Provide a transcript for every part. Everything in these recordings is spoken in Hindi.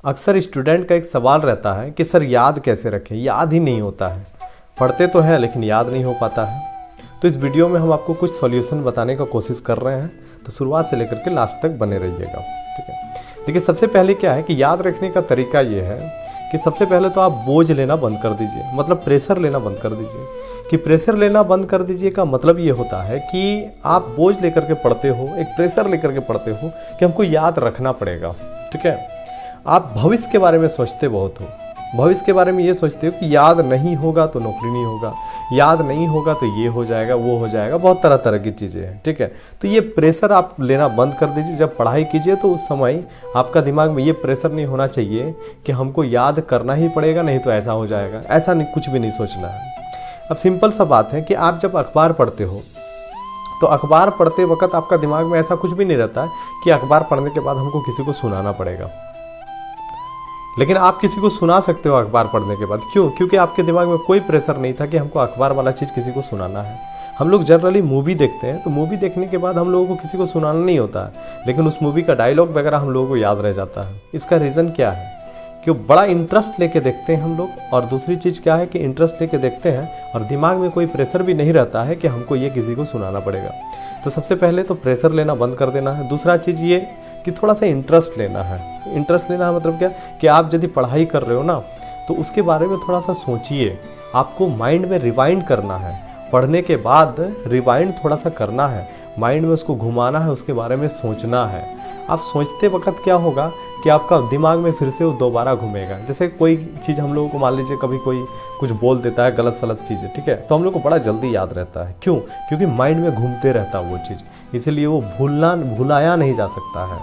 अक्सर स्टूडेंट का एक सवाल रहता है कि सर याद कैसे रखें, याद ही नहीं होता है। पढ़ते तो हैं लेकिन याद नहीं हो पाता है। तो इस वीडियो में हम आपको कुछ सॉल्यूशन बताने का कोशिश कर रहे हैं, तो शुरुआत से लेकर के लास्ट तक बने रहिएगा। ठीक है, देखिए सबसे पहले क्या है कि याद रखने का तरीका ये है कि सबसे पहले तो आप बोझ लेना बंद कर दीजिए, मतलब प्रेशर लेना बंद कर दीजिए। कि प्रेशर लेना बंद कर दीजिए का मतलब ये होता है कि आप बोझ लेकर के पढ़ते हो, एक प्रेशर लेकर के पढ़ते हो कि हमको याद रखना पड़ेगा। ठीक है, आप भविष्य के बारे में सोचते बहुत हो, भविष्य के बारे में ये सोचते हो कि याद नहीं होगा तो नौकरी नहीं होगा, याद नहीं होगा तो ये हो जाएगा वो हो जाएगा, बहुत तरह तरह की चीज़ें हैं। ठीक है, तो ये प्रेशर आप लेना बंद कर दीजिए। जब पढ़ाई कीजिए तो उस समय आपका दिमाग में ये प्रेशर नहीं होना चाहिए कि हमको याद करना ही पड़ेगा, नहीं तो ऐसा हो जाएगा, ऐसा नहीं, कुछ भी नहीं सोचना है। अब सिंपल सा बात है कि आप जब अखबार पढ़ते हो तो अखबार पढ़ते वक्त आपका दिमाग में ऐसा कुछ भी नहीं रहता है कि अखबार पढ़ने के बाद हमको किसी को सुनाना पड़ेगा। लेकिन आप किसी को सुना सकते हो अखबार पढ़ने के बाद। क्यों? क्योंकि आपके दिमाग में कोई प्रेशर नहीं था कि हमको अखबार वाला चीज़ किसी को सुनाना है। हम लोग जनरली मूवी देखते हैं तो मूवी देखने के बाद हम लोगों को किसी को सुनाना नहीं होता है, लेकिन उस मूवी का डायलॉग वगैरह हम लोगों को याद रह जाता है। इसका रीज़न क्या है कि बड़ा इंटरेस्ट लेके देखते हैं हम लोग, और दूसरी चीज़ क्या है कि इंटरेस्ट लेके देखते हैं और दिमाग में कोई प्रेशर भी नहीं रहता है कि हमको ये किसी को सुनाना पड़ेगा। तो सबसे पहले तो प्रेशर लेना बंद कर देना है। दूसरा चीज़ ये कि थोड़ा सा इंटरेस्ट लेना है। इंटरेस्ट लेना है मतलब क्या कि आप यदि पढ़ाई कर रहे हो ना तो उसके बारे में थोड़ा सा सोचिए। आपको माइंड में रिवाइंड करना है, पढ़ने के बाद रिवाइंड थोड़ा सा करना है, माइंड में उसको घुमाना है, उसके बारे में सोचना है। आप सोचते वक्त क्या होगा कि आपका दिमाग में फिर से वो दोबारा घूमेगा। जैसे कोई चीज़ हम लोगों को मान लीजिए कभी कोई कुछ बोल देता है गलत सलत चीज़ें, ठीक है, तो हम लोग को बड़ा जल्दी याद रहता है। क्यों? क्योंकि माइंड में घूमते रहता है वो चीज़, इसीलिए वो भुलाया नहीं जा सकता है।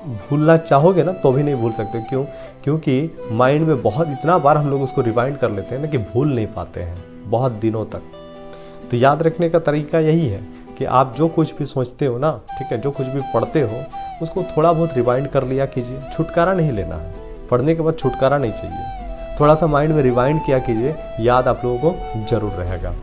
भूलना चाहोगे ना तो भी नहीं भूल सकते। क्यों? क्योंकि माइंड में बहुत इतना बार हम लोग उसको रिवाइंड कर लेते हैं ना कि भूल नहीं पाते हैं बहुत दिनों तक। तो याद रखने का तरीका यही है कि आप जो कुछ भी सोचते हो ना, ठीक है, जो कुछ भी पढ़ते हो उसको थोड़ा बहुत रिवाइंड कर लिया कीजिए। छुटकारा नहीं लेना है, पढ़ने के बाद छुटकारा नहीं चाहिए। थोड़ा सा माइंड में रिवाइंड किया कीजिए, याद आप लोगों को जरूर रहेगा।